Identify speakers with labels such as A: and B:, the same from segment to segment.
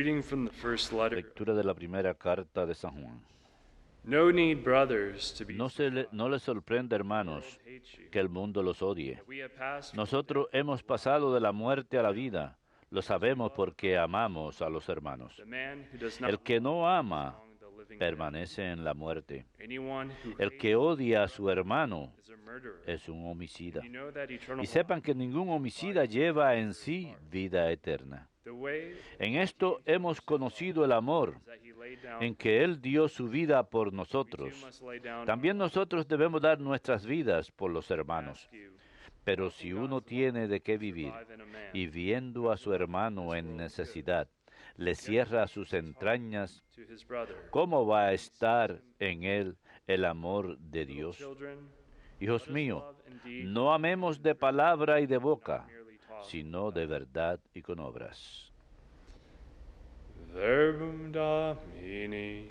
A: Reading from the first letter.
B: Lectura de la primera carta de San Juan.
A: No need, brothers, to be
B: No les sorprenda, hermanos, que el mundo los odie.
A: we have passed from
B: Nosotros hemos pasado de la muerte a la vida. Lo sabemos porque amamos a los hermanos.
A: the man who does not
B: El que no ama
A: among the living
B: permanece en la muerte.
A: anyone who
B: El que odia a su hermano
A: is a murderer.
B: es un homicida.
A: You know that eternal
B: Y sepan que ningún homicida lleva en sí vida eterna.
A: the way
B: En esto hemos conocido el amor,
A: that he laid down
B: en que Él dio su vida por
A: we too
B: nosotros.
A: must lay down
B: También nosotros debemos dar nuestras vidas por los hermanos.
A: ask you
B: Pero si uno tiene de qué vivir
A: survive in a man
B: y viendo a su hermano en necesidad, le cierra sus entrañas,
A: to his brother.
B: ¿cómo va a estar en él el amor de Dios?
A: Children,
B: Hijos míos,
A: love indeed,
B: no amemos de palabra y de boca,
A: merely talk.
B: sino de verdad y con obras.
A: Verbum Domini.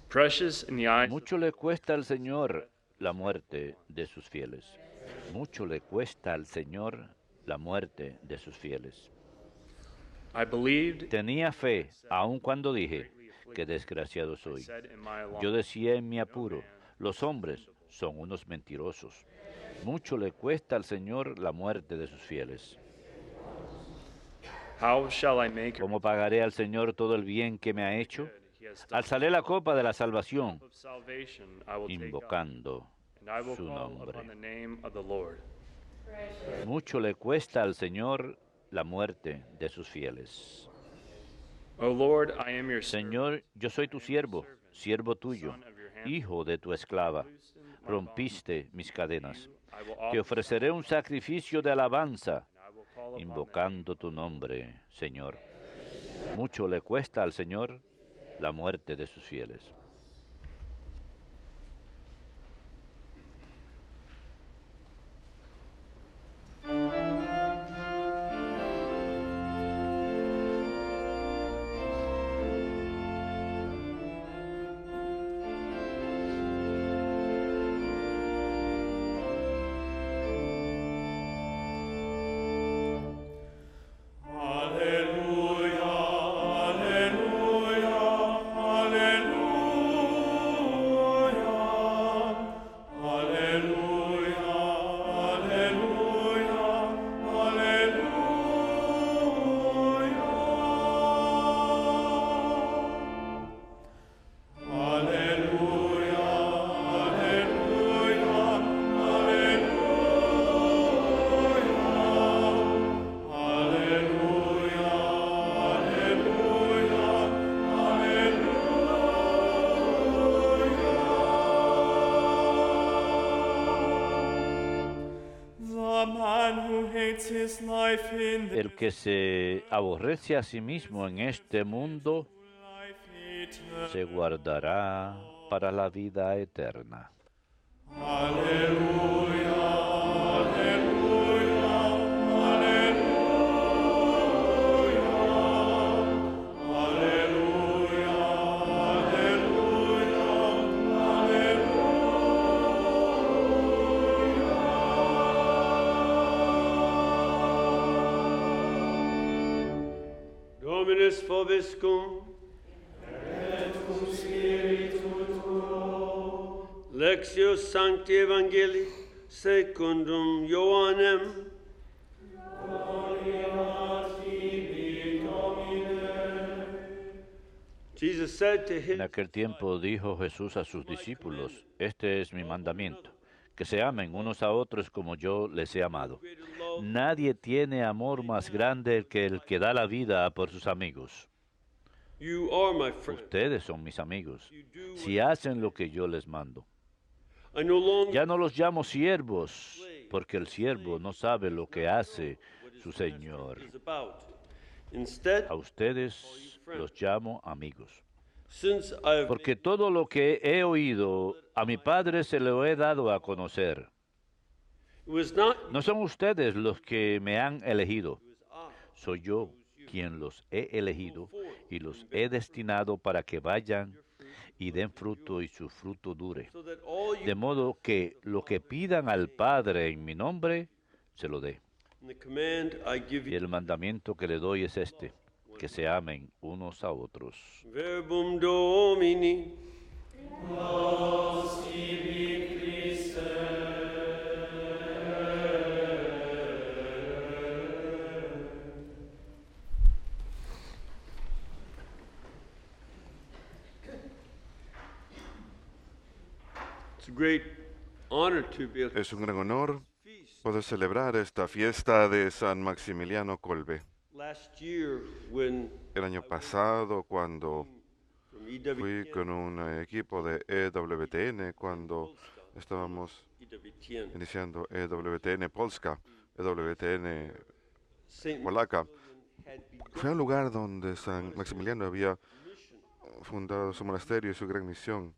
A: Precious in the eyes
B: Mucho le cuesta al Señor la muerte de sus fieles. Mucho le cuesta al Señor la muerte de sus fieles.
A: I believed,
B: Tenía fe, aun cuando dije, qué desgraciado soy.
A: said in my alarm.
B: Yo decía en mi apuro, los hombres son unos mentirosos. Mucho le cuesta al Señor la muerte de sus fieles.
A: How shall I make
B: ¿Cómo pagaré al Señor todo el bien que me ha hecho?
A: He has done
B: Alzaré la copa de la salvación,
A: of salvation I will take up,
B: invocando
A: and I will
B: su
A: call
B: nombre.
A: upon the name of the Lord.
B: Mucho le cuesta al Señor la muerte de sus fieles.
A: O Lord, I am your servant.
B: Señor, yo soy tu siervo, siervo tuyo, hijo de tu esclava. Rompiste mis cadenas.
A: I will
B: Te
A: offer,
B: ofreceré un sacrificio de alabanza,
A: I will call upon
B: invocando tu nombre, Señor. Mucho le cuesta al Señor la muerte de sus fieles.
C: The man who hates his life in
B: El que se aborrece a sí mismo en este mundo
C: life eternal.
B: se guardará para la vida eterna.
D: Dominus vobiscum. Lectio Sancti Evangelii secundum Ioannem. Jesus said to
B: En
D: his
B: aquel tiempo dijo Jesús a sus discípulos, este es mi mandamiento, que se amen unos a otros como yo les he amado. Nadie tiene amor más grande que el que da la vida por sus amigos.
D: You are my friend.
B: Ustedes son mis amigos, si hacen lo que yo les mando.
D: I no longer
B: Ya no los llamo siervos, porque el siervo no sabe lo que hace su Señor.
D: is about. Instead,
B: A ustedes los llamo amigos,
D: since I have
B: porque todo lo que he oído a mi Padre se lo he dado a conocer.
D: it was not
B: No son ustedes los que me han elegido, soy yo quien los he elegido y los he destinado para que vayan y den fruto y su fruto dure.
D: so that all
B: De
D: you,
B: modo que lo que pidan al Padre en mi nombre, se lo dé.
D: and the command I give
B: Y
D: you,
B: el mandamiento que le doy es este, que se amen unos a otros.
D: verbum Domini. It's a great honor to be able to
E: Es un gran honor
D: feast.
E: poder celebrar esta fiesta de San Maximiliano Kolbe.
D: Last year, when
E: El año pasado, cuando
D: from
E: fui
D: EWTN,
E: con un equipo de EWTN, cuando estábamos
D: EWTN,
E: iniciando EWTN Polska, EWTN
D: Saint
E: polaca,
D: Maximilian had begun
E: fue un lugar donde San Maximiliano había
D: mission,
E: fundado su monasterio y su gran misión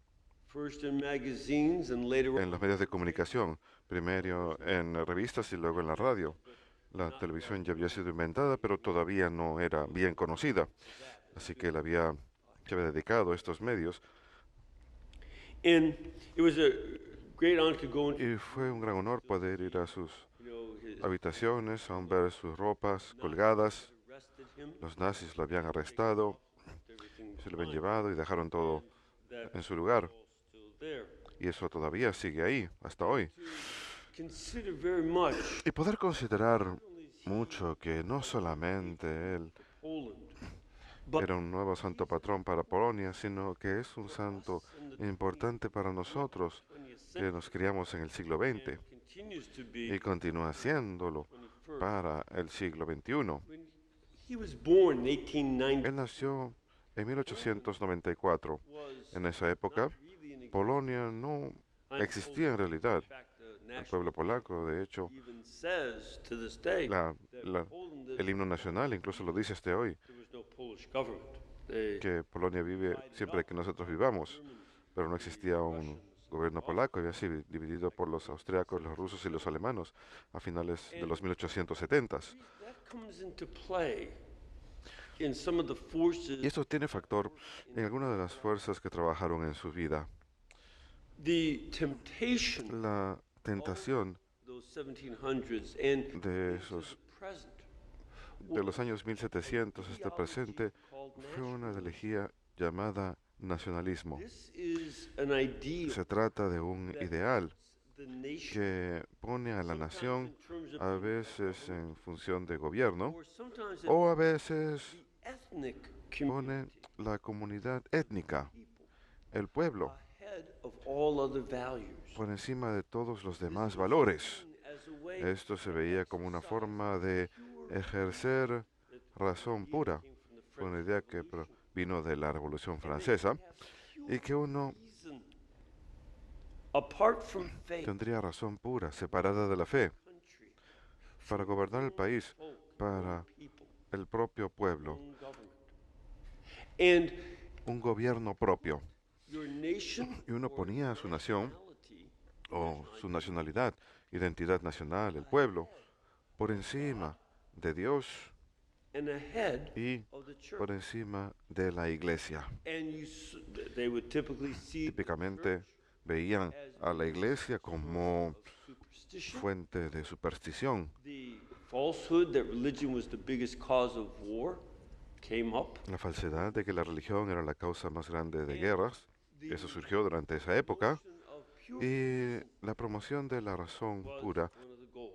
D: first in magazines and later
E: en los medios de comunicación, primero en revistas y luego en la radio. La televisión ya había sido inventada, pero todavía no era bien conocida, así que se había dedicado a estos medios
D: And it was a great honor to go into,
E: y fue un gran honor poder ir a sus
D: his
E: habitaciones, aún ver sus ropas colgadas.
D: arrested him,
E: Los nazis lo habían arrestado,
D: everything
E: se lo habían llevado y dejaron todo en su lugar.
D: still there.
E: Y eso todavía sigue ahí, hasta hoy.
D: Consider very much
E: Y poder considerar mucho que no solamente él
D: Poland, but
E: era un nuevo santo patrón para Polonia, sino que es un santo importante para nosotros,
D: 20th
E: que
D: century
E: nos criamos en el siglo XX
D: continues to
E: y
D: be
E: continúa siéndolo
D: 21st.
E: para el siglo XXI.
D: When he was born in 1890,
E: Él nació en 1894.
D: was
E: En esa época,
D: not really an
E: Polonia no
D: I'm
E: existía en realidad.
D: In fact, the
E: El
D: national
E: pueblo polaco, de hecho,
D: even says to this day
E: la-
D: that
E: la-
D: Poland,
E: el himno nacional incluso lo dice hasta hoy,
D: there was no Polish government. They
E: que Polonia vive siempre que nosotros vivamos, pero no existía un gobierno polaco, había sido dividido por los austriacos, los rusos y los alemanes a finales de los 1870s.
D: that comes into play in some of the forces,
E: Y esto tiene factor en algunas de las fuerzas que trabajaron en su vida.
D: the temptation
E: La tentación
D: those 1700s and
E: de
D: into
E: esos
D: the present
E: de los años 1700 hasta el presente fue una ideología llamada nacionalismo.
D: This is an idea
E: Se trata de un ideal
D: the nation
E: que pone a la nación
D: in terms of
E: a veces en función de gobierno
D: or sometimes
E: o a veces
D: the ethnic
E: pone
D: community
E: la comunidad étnica, el pueblo,
D: ahead of all other values.
E: por encima de todos los demás valores.
D: As a way
E: Esto se veía como una forma de ejercer razón pura, fue una idea que vino de la Revolución Francesa y que uno
D: reason apart from faith
E: tendría razón pura, separada de la fe,
D: country
E: para gobernar el país, para
D: people
E: el propio pueblo,
D: own government. And
E: un gobierno propio.
D: your nation
E: Y uno ponía a su nación
D: nationality
E: o su nacionalidad, identidad nacional, el pueblo, por encima de Dios
D: and ahead
E: y
D: of the church.
E: por encima de la iglesia.
D: And they would typically see the
E: Típicamente veían a la iglesia como
D: superstition,
E: fuente de superstición.
D: the falsehood that religion was the biggest cause of war came up.
E: La falsedad de que la religión era la causa más grande de guerras, eso surgió durante esa época,
D: Of pure
E: y la promoción de la razón
D: was
E: pura
D: one of the goals.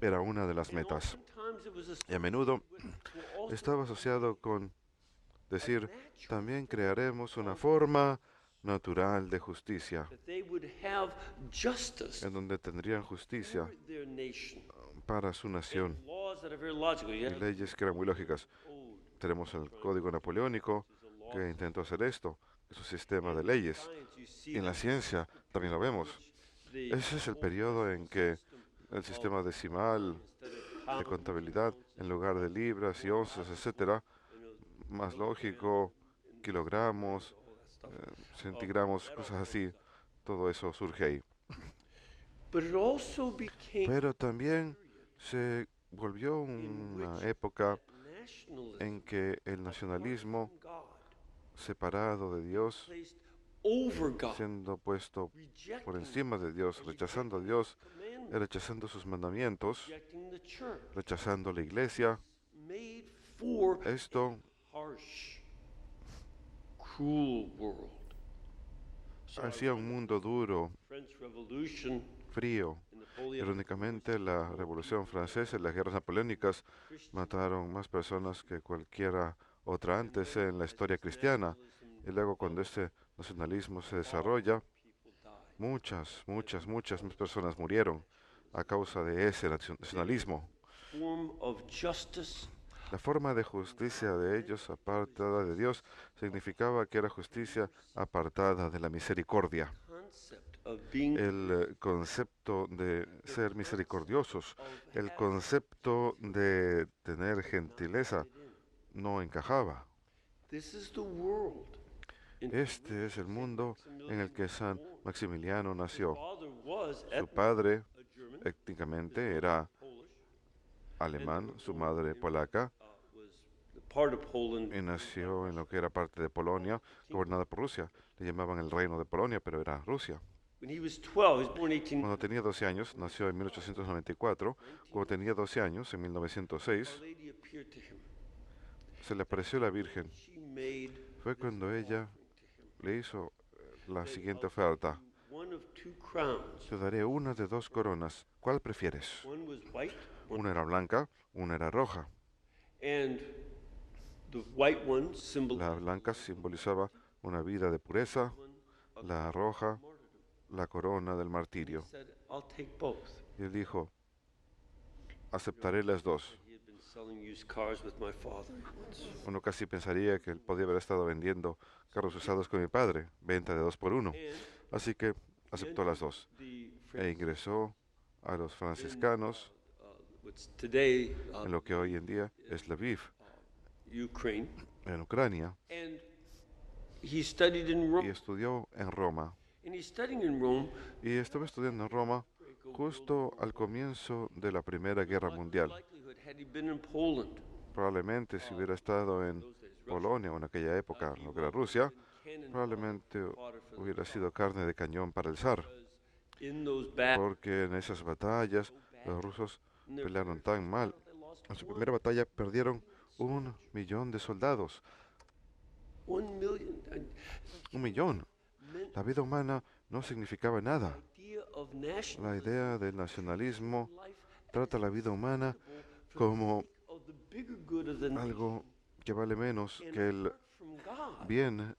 E: era una de las
D: And
E: metas.
D: oftentimes it was
E: Y a menudo
D: also
E: estaba asociado con decir, también crearemos una forma natural de justicia,
D: that they would have justice
E: en donde tendrían justicia
D: for their nation.
E: para su nación
D: And laws that are very logical. You
E: y
D: have
E: leyes que eran muy lógicas.
D: code,
E: Tenemos el Código Napoleónico
D: is a law.
E: que intentó hacer esto, es un sistema de leyes.
D: Science, you see
E: Y en la ciencia también lo vemos.
D: the
E: Ese es el periodo en que el sistema decimal
D: instead of
E: de
D: pounds,
E: contabilidad, en lugar de libras y onzas, etcétera, más lógico, kilogramos, centigramos, cosas así, todo eso surge ahí.
D: but it also became
E: Pero también se volvió una época
D: nationalism
E: en que el nacionalismo
D: from God
E: separado de Dios
D: placed over God,
E: siendo puesto por
D: rejecting
E: encima de Dios, rechazando a Dios, rechazando sus mandamientos,
D: rejecting the church,
E: rechazando la iglesia.
D: made for
E: Esto
D: a harsh, cruel world. So I
E: hacía un
D: wonder,
E: mundo duro,
D: French Revolution
E: frío.
D: and Napoleon,
E: Irónicamente, la Revolución Francesa y las guerras napoleónicas mataron más personas que cualquiera otra antes en la historia cristiana. Y luego, cuando este nacionalismo se desarrolla,
D: people died.
E: muchas más personas murieron a causa de ese nacionalismo.
D: Form of justice
E: La forma de justicia de ellos, apartada de Dios, significaba que era justicia apartada de la misericordia.
D: concept of being
E: El concepto de ser misericordiosos, el concepto de tener gentileza, no encajaba.
D: this is the world in
E: Este es el mundo en el que San Maximiliano nació.
D: father was
E: Su padre
D: a German,
E: étnicamente era
D: Polish,
E: alemán, su madre polaca,
D: was the part of Poland
E: y nació en lo que era parte de Polonia, gobernada por Rusia. Le llamaban el Reino de Polonia, pero era Rusia.
D: when he was 12. He was born 18.
E: Cuando tenía 12 años, nació en 1894. Cuando tenía 12 años, en 1906,
D: Our Lady appeared to him.
E: se le apareció la Virgen.
D: She made
E: Fue cuando ella
D: to him
E: le hizo la siguiente oferta.
D: one of two crowns.
E: Te daré una de dos coronas. ¿Cuál prefieres?
D: One was white,
E: Una era blanca, una era roja.
D: and the white one symbolized
E: La blanca simbolizaba una vida de pureza, la roja,
D: martyrdom.
E: la corona del
D: He
E: martirio.
D: said, "I'll take both."
E: Y él dijo, aceptaré las dos.
D: He had been selling used cars with my father once.
E: Uno casi pensaría que él podía haber estado vendiendo carros usados con mi padre, venta de 2 por 1.
D: And
E: Así que aceptó las dos
D: the
E: e ingresó a los franciscanos
D: what's today
E: en lo que hoy en día es Lviv,
D: Ukraine,
E: en Ucrania,
D: and he studied in
E: y
D: Rome.
E: estudió en Roma.
D: And he's studying in Rome
E: Y estuve estudiando en Roma justo al comienzo de la Primera Guerra Mundial.
D: likelihood had he been in Poland,
E: Probablemente si hubiera estado en Polonia o en aquella época, lo que era Rusia,
D: cannon
E: probablemente hubiera sido carne de cañón para el zar,
D: in those battles.
E: porque en esas batallas los rusos pelearon tan mal. En su primera batalla perdieron 1 millón de soldados.
D: 1 million.
E: 1 millón. La vida humana no significaba nada.
D: Idea of
E: La
D: nationalism,
E: idea del nacionalismo
D: life
E: trata la vida humana como
D: of the bigger good of the nation
E: algo que vale menos
D: and
E: que el
D: apart from God.
E: bien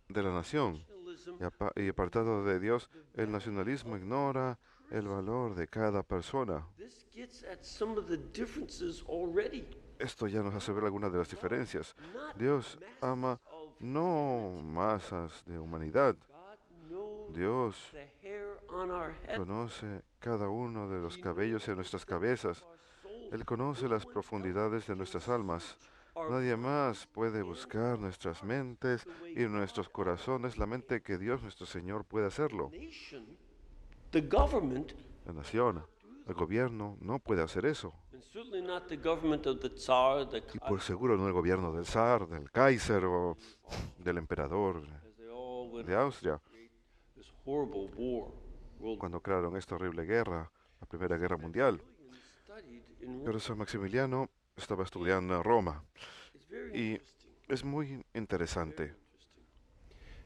E: de la nación.
D: Nationalism
E: Y apartado de Dios, el nacionalismo ignora el valor de cada persona.
D: This gets at some of the differences already.
E: Esto ya nos hace ver algunas de las diferencias.
D: Not
E: Dios
D: masses
E: ama
D: of
E: no masas de humanidad.
D: God knows
E: Dios
D: the hair on our head.
E: conoce cada uno de los cabellos en nuestras cabezas.
D: Our souls.
E: Él conoce las profundidades de nuestras almas.
D: Our
E: Nadie más puede buscar nuestras mentes y nuestros corazones, la mente que Dios nuestro Señor puede hacerlo.
D: nation, the government,
E: La nación, el gobierno no puede hacer eso.
D: and certainly not the government of the Tsar, the
E: Y por seguro no el gobierno del zar, del Kaiser o del emperador
D: as they all went
E: de Austria,
D: this horrible war. World
E: cuando crearon esta horrible guerra, la Primera Guerra Mundial.
D: studied in Rome.
E: Pero San Maximiliano estaba estudiando en Roma.
D: It's very
E: Y
D: interesting.
E: es muy interesante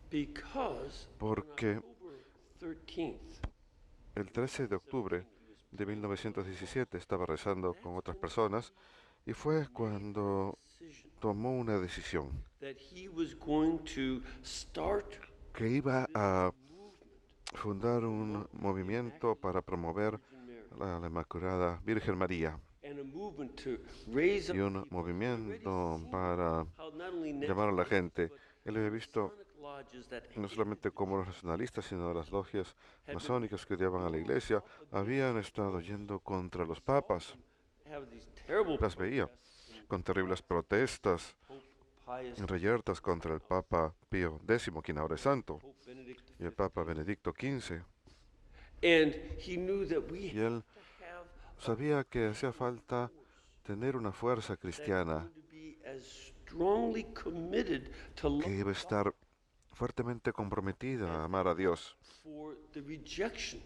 D: Because
E: porque
D: October 13th,
E: el 13 de octubre de 1917 estaba rezando con otras personas y fue cuando
D: decision
E: tomó una decisión
D: that he was going to start
E: que iba a fundar un movimiento para promover a la Inmaculada Virgen María
D: and a movement to raise up
E: y un
D: people.
E: movimiento para
D: How not only
E: llamar a la gente. Él había visto
D: Masonic lodges that
E: no solamente como los nacionalistas, sino las logias masónicas que odiaban a la iglesia, habían estado yendo contra los papas.
D: have these terrible
E: Las veía con terribles protestas
D: Pope Pius,
E: reyertas contra el Papa Pío X, quien ahora es santo,
D: Pope Benedict
E: y el Papa Benedicto XV.
D: And he knew that we
E: Y él
D: had to have
E: sabía que hacía falta tener una fuerza cristiana
D: to be as strongly committed to
E: que
D: love
E: iba a estar fuertemente comprometida a amar a Dios,
D: for the rejection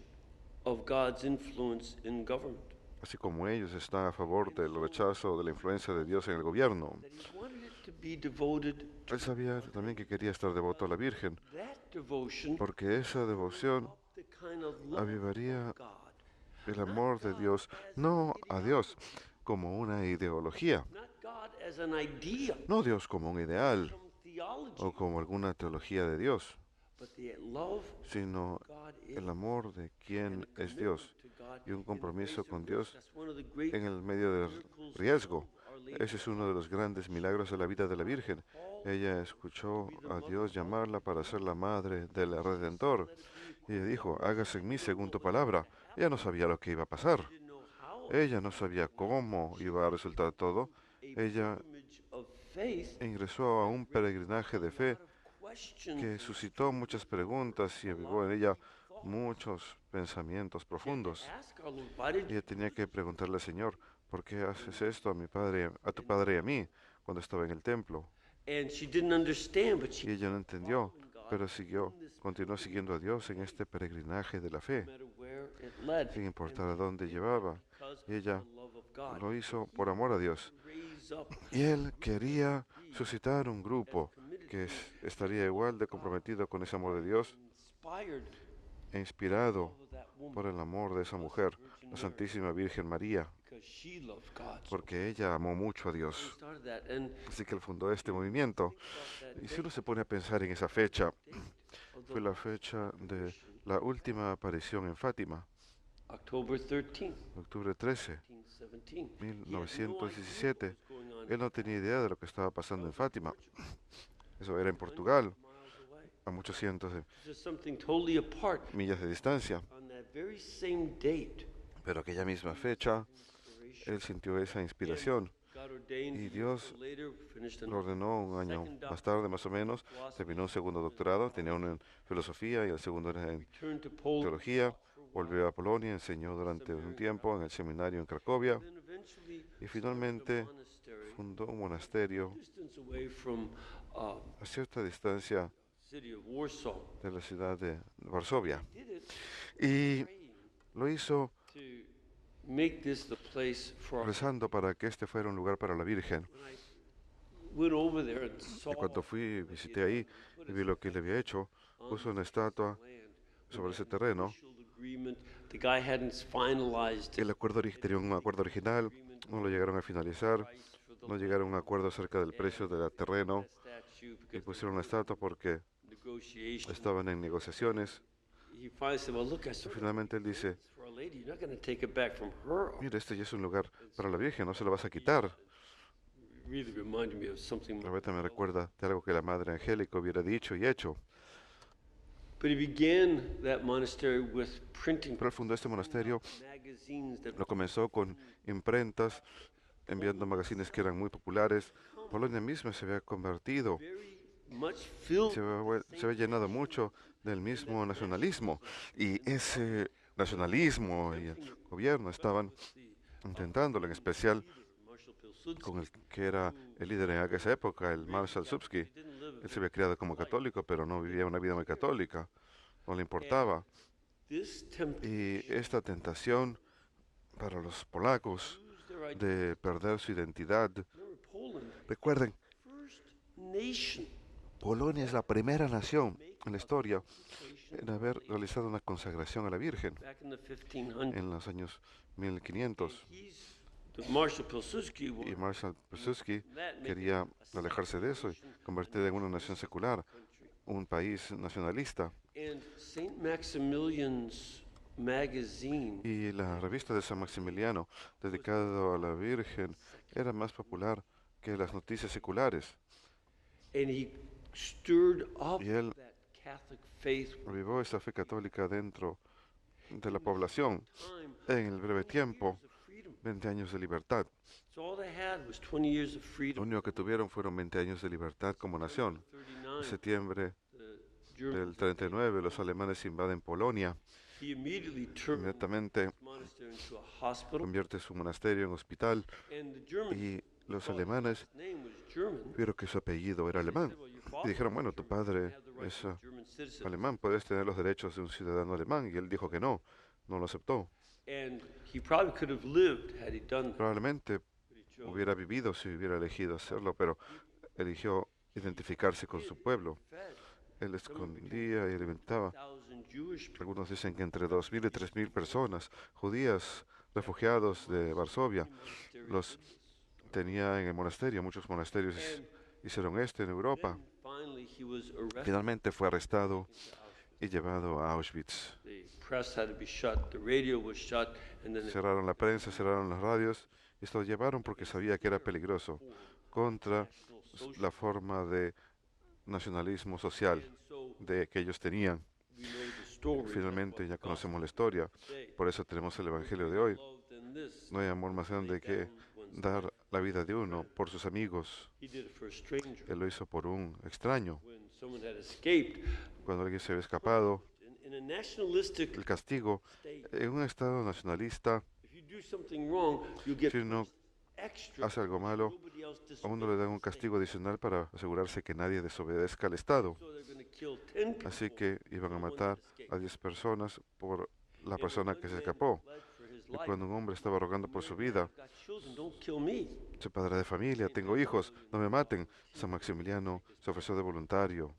D: of God's influence in government.
E: así como ellos están a favor del rechazo de la influencia de Dios en el gobierno.
D: That he wanted it to be devoted to
E: Él sabía también que quería estar devoto a la Virgen,
D: that devotion,
E: porque esa devoción
D: the kind of love
E: avivaría
D: of God,
E: el amor de Dios, no a Dios como una ideología,
D: not God as an idea,
E: no Dios como un ideal
D: some theology,
E: o como alguna teología de Dios,
D: but the love
E: sino
D: God is
E: el amor de quien es Dios
D: to God
E: y un compromiso con Dios
D: That's one of the great
E: en el medio del riesgo. Ese es uno de los grandes milagros de la vida de la Virgen. Ella escuchó a Dios llamarla para ser la madre del Redentor y le dijo, hágase en mí según tu palabra. Ella no sabía lo que iba a pasar.
D: didn't know how
E: Ella no sabía cómo iba a resultar todo. Ella
D: image of faith
E: ingresó a un peregrinaje de fe
D: question
E: que suscitó muchas preguntas y avivó en ella muchos pensamientos profundos.
D: ask our Lord, why did
E: Ella tenía que preguntarle al Señor, ¿por qué haces esto a mi padre, a tu padre y a mí, cuando estaba en el templo?
D: and she didn't understand, but
E: Y
D: she
E: ella no entendió, pero continuó siguiendo a Dios en este peregrinaje de la fe,
D: no matter where it led,
E: sin importar a dónde llevaba.
D: because
E: Y ella
D: of the love of God,
E: lo hizo por amor a Dios.
D: raise up
E: Y él quería suscitar un grupo que estaría igual de comprometido con ese amor de Dios
D: inspired
E: e inspirado
D: of that woman
E: por el amor de esa mujer, la Santísima Virgen María,
D: because she loved God. So
E: porque ella amó mucho a
D: he
E: Dios.
D: started that, and
E: Así que él fundó este movimiento.
D: that
E: Y si uno se pone a pensar en esa fecha,
D: of
E: fue la fecha de la última aparición en Fátima,
D: October 13,
E: octubre 13,
D: 1917.
E: 1917. Él no tenía idea de lo que estaba pasando en Fátima. Eso era en Portugal,
D: Miles away.
E: a muchos cientos de
D: Just something totally apart.
E: millas de distancia.
D: On that very same date,
E: Pero aquella misma fecha, él sintió esa inspiración.
D: God ordained
E: Y Dios
D: later finished an
E: lo ordenó un año más tarde, más o menos. Terminó un segundo doctorado, tenía uno en filosofía y el segundo era en
D: returned to Poland,
E: teología. Volvió a Polonia, enseñó durante un tiempo en el seminario en Cracovia
D: then eventually
E: y finalmente
D: monastery
E: fundó un monasterio
D: distance away from
E: a cierta distancia
D: city of Warsaw.
E: de la ciudad de Varsovia.
D: Did it
E: Y
D: praying
E: lo hizo
D: to make this the place for our
E: rezando para que este fuera un lugar para la Virgen.
D: When I went over there and saw
E: Y cuando fui, visité ahí y vi lo que él había hecho, puso una estatua
D: land,
E: sobre ese terreno.
D: initial agreement, the guy hadn't finalized
E: El acuerdo tenía un acuerdo original, no lo llegaron a finalizar,
D: price for the
E: no llegaron a un acuerdo acerca del precio del terreno
D: statue
E: y
D: because
E: pusieron la estatua porque
D: negotiation.
E: estaban en negociaciones.
D: He finally said, "Well, look, I
E: Y
D: saw
E: finalmente él dice,
D: it's for Our Lady. You're not going to take it back from her."
E: mira, este ya es un lugar para la Virgen, no se lo vas a quitar.
D: It really reminded me of something.
E: Ahorita me recuerda de algo que la Madre Angélica hubiera dicho y hecho.
D: But he began that monastery with printing
E: Pero él fundó este monasterio,
D: magazines that
E: lo comenzó con imprentas, enviando magazines que eran muy populares. Polonia misma se había convertido,
D: very much filled
E: se había llenado mucho del mismo nacionalismo. Y ese nacionalismo y el gobierno estaban intentándolo, en especial
D: Marshall Pilsudski.
E: con el que era el líder en esa época, el Marshal Subski.
D: Didn't live
E: Él se había criado como católico, pero no vivía una vida muy católica, no le importaba.
D: this temptation
E: Y esta tentación para los polacos
D: lose their identity.
E: de perder su identidad.
D: Remember, Poland,
E: Recuerden,
D: first nation
E: Polonia es la primera nación en la historia en haber realizado una consagración a la Virgen
D: back in the 1500s.
E: en los años 1500.
D: The Marshall Pilsudski
E: Y
D: wanted
E: Marshal Piłsudski
D: that make
E: quería alejarse de eso y convertirla en una nación secular, un país nacionalista.
D: and Saint Maximilian's magazine
E: Y la revista de San Maximiliano, dedicado a la Virgen, era más popular que las noticias seculares.
D: and he stirred up
E: Y él
D: that Catholic faith
E: avivó esa fe católica dentro de la población
D: time.
E: en el breve tiempo,
D: Of freedom.
E: 20 años de libertad.
D: So all they had was 20 years of
E: Lo
D: freedom.
E: único que tuvieron fueron 20 años de libertad como nación. En
D: 39,
E: septiembre
D: the German,
E: del 39, los alemanes invaden Polonia.
D: he immediately turned
E: Inmediatamente
D: the monastery into a hospital,
E: convierte su monasterio en hospital
D: and the German
E: y los alemanes
D: his name was German.
E: vieron que su apellido era alemán.
D: Well, your
E: Y Y dijeron, bueno, tu padre es alemán, puedes tener los derechos de un ciudadano alemán. Y él dijo que no, no lo aceptó.
D: And he probably could have lived had he done that.
E: Probablemente hubiera vivido si hubiera elegido hacerlo, pero eligió identificarse con su pueblo. Él escondía y alimentaba.
D: 1,000 Jewish people.
E: Algunos dicen que entre 2.000 y 3.000 personas, judías, refugiados de Varsovia, los tenía en el monasterio. Muchos monasterios hicieron esto en Europa.
D: Finally, he was arrested.
E: Finalmente fue arrestado y llevado a Auschwitz.
D: The press had to be shut, the radio was shut, and then
E: Cerraron la prensa, cerraron las radios y se lo llevaron porque sabía que era peligroso contra la forma de nacionalismo social de que ellos tenían.
D: we know the story.
E: Finalmente ya conocemos la historia, por eso tenemos el Evangelio de hoy.
D: Loved than this.
E: No hay amor más grande que dar la vida de uno por sus amigos.
D: He did it for a stranger.
E: Él lo hizo por un extraño.
D: When someone had escaped,
E: Cuando alguien se había escapado,
D: in a nationalistic
E: el castigo
D: state,
E: en un estado nacionalista,
D: if you do something wrong, you get
E: si uno
D: extra.
E: hace algo malo,
D: Nobody else
E: a uno le dan un castigo adicional para asegurarse que nadie desobedezca al Estado.
D: So they're going to kill 10 people.
E: Así que iban a matar a 10 personas por la persona que se escapó.
D: Bled for his
E: Y
D: life.
E: cuando un hombre estaba rogando por su vida,
D: I've got children, don't kill me.
E: soy padre de familia, tengo hijos, no me maten, San Maximiliano se ofreció de voluntario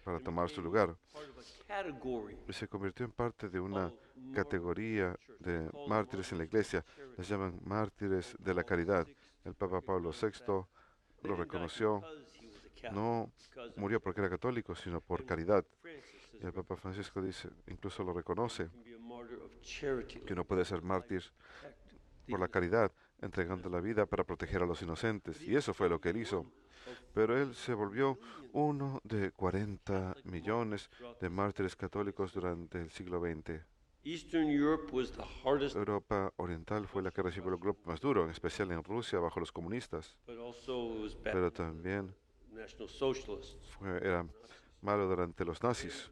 E: para tomar su lugar
D: Part of a category
E: y se convirtió en parte de una categoría de mártires en la iglesia. Les llaman mártires de la caridad. El Papa Pablo VI lo reconoció. No murió porque era católico, sino por caridad. Y el Papa Francisco dice, incluso lo reconoce, que uno puede ser mártir por la caridad, entregando la vida para proteger a los inocentes. Y eso fue lo que él hizo. Pero él se volvió uno de 40 millones de mártires católicos durante el siglo XX.
D: Eastern Europe was the hardest,
E: Europa Oriental fue la que recibió el golpe más duro, en especial en Rusia, bajo los comunistas.
D: but also it was bad
E: Pero también
D: National Socialists.
E: era malo durante los nazis.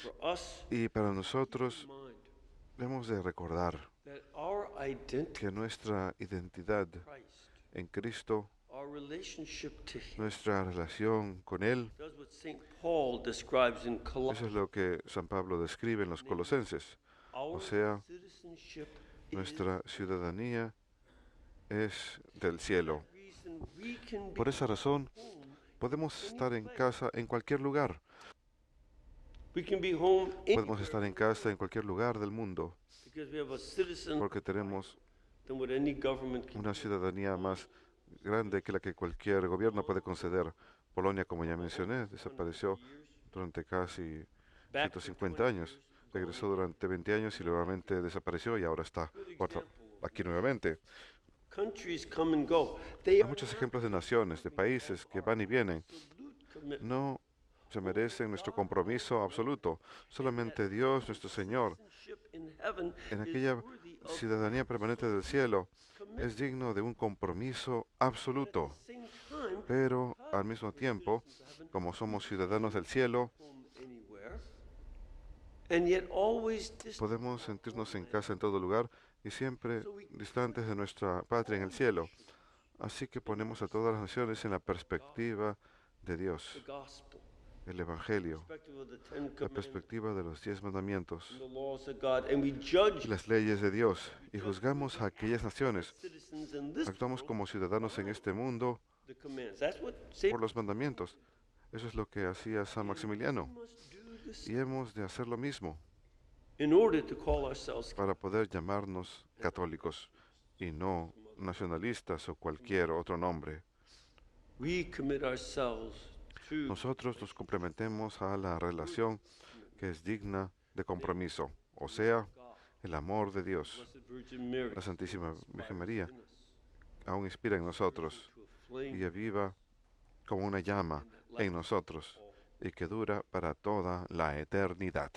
D: For us,
E: Y para nosotros
D: mind
E: debemos de recordar
D: that our identity
E: que nuestra identidad
D: in Christ,
E: en Cristo,
D: our relationship to Him,
E: nuestra relación con Él,
D: does what St. Paul describes in
E: eso es
D: Colossians.
E: lo que San Pablo describe en los Colosenses.
D: Our
E: sea,
D: citizenship
E: Nuestra ciudadanía es del cielo.
D: is the reason we can be
E: Por esa razón,
D: home.
E: podemos estar en casa en cualquier lugar.
D: We can be home
E: Podemos estar en casa en cualquier lugar del mundo,
D: because we have a citizen
E: porque tenemos
D: than what any government can.
E: una ciudadanía más grande que la que cualquier gobierno puede conceder. Polonia, como ya mencioné, desapareció durante casi 150 años. Regresó durante 20 años y nuevamente desapareció y ahora está aquí nuevamente.
D: Countries come and go. They
E: Hay
D: are
E: muchos ejemplos de naciones, de países que van y vienen.
D: absolute commitment.
E: No se merecen nuestro compromiso absoluto. Solamente Dios, nuestro Señor,
D: Citizenship in heaven
E: en
D: is
E: aquella
D: worthy of
E: ciudadanía permanente del cielo,
D: commitment.
E: es digno de un compromiso absoluto.
D: At the same time,
E: Pero al mismo tiempo, como somos ciudadanos del cielo,
D: home anywhere, and yet always distant.
E: podemos sentirnos en casa en todo lugar y siempre distantes de nuestra patria en el cielo. Así que ponemos a todas las naciones en la perspectiva de
D: The
E: Dios,
D: gospel,
E: el Evangelio,
D: perspective of the Ten
E: la
D: Commandments,
E: perspectiva de los 10 mandamientos,
D: and the laws of God, and we judge
E: las leyes de Dios, y juzgamos a aquellas naciones.
D: citizens in this
E: Actuamos como ciudadanos en este mundo
D: the commands. That's what Saint
E: por los mandamientos. Eso es lo que hacía San Maximiliano.
D: must do this
E: Y hemos de hacer lo mismo
D: in order to call ourselves.
E: para poder llamarnos católicos y no nacionalistas o cualquier otro nombre.
D: We commit ourselves to
E: Nosotros nos complementemos a la relación que es digna de compromiso, o sea,
D: God.
E: el amor de Dios.
D: Blessed Virgin Mary,
E: La Santísima Virgen María
D: in us,
E: aún inspira en nosotros
D: to a flame
E: y aviva como una llama en nosotros y que dura para toda la eternidad.